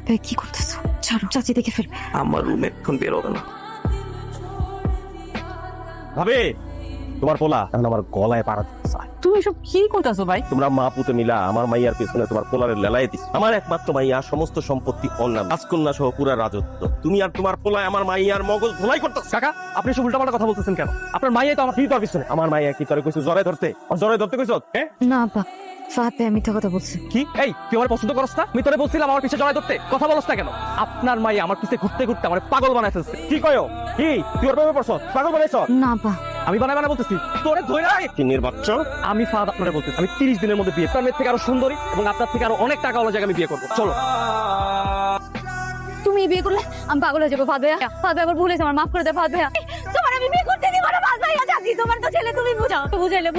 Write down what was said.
ভাই কি করতেছো? ছাড়ো, চাচি দেখে ফেলবে। আমার রুমে এখন বেরোবে না। ভাবে তোমার পোলা এখন আমার গলায় পাড়া দিতে চায়। তুমি সব কি করতেছো ভাই? তোমরা মা পুতে মিলা আমার মাইয়ার পেছনে তোমার পোলারের লেলাই দিস। আমার একমাত্র মাইয়া, সমস্ত সম্পত্তি অন্যান্য, রাজকন্যা সহ পুরা রাজত্ব। তুমি আর তোমার পোলায় আমার মাইয়ার মগজ ধোলাই করতেছ। কাকা, আপনি সব উল্টাপাল্টা কথা বলতেছেন কেন? আপনার মাইয়াই তো আমার কি তোর পিছনে আমার মাইয়া কি করে কইছো জরে ধরতে? জরে ধরতে কইছো? হ্যাঁ না আপা, ফাহাদ ভাই মিথ্যা কথা বলছে। কি? এই তুই আমার পছন্দ করছ না? আমি তোরে বলছিলাম আমার পিছে জড়াই ধরতে, কথা বলছ না কেন? আপনার মাইয়া আমার পিছে ঘুরতে ঘুরতে আমার পাগল বানাই ফেলছে। কি কয়ো? কি তুই ওর প্রেমে পড়ছ? পাগল বানাইছ? না আপা, আমি বানাই বানাই বলতেছি তোরে ধইরাই। তিনের বাচ্চা। আমি ফাহাদ আপনারে বলতেছি আমি 30 দিনের মধ্যে বিয়ে। আপনার মেয়ের থেকে আরো সুন্দরী এবং আপনার থেকে আরো অনেক টাকা ওলা জায়গায় আমি বিয়ে করবো। চলো। তুমি বিয়ে করলে আমি পাগল হয়ে যাবো। ফাহাদ ভাইয়া, ফাহাদ ভাই আবার ভুল হয়েছে, আমার মাফ করে দে ফাহাদ ভাইয়া। তোমার আমি বিয়ে করতে দিব না ফাহাদ ভাইয়া। চাচি তোমার তো ছেলে, তুমি বুঝাও, তো বুঝাইলে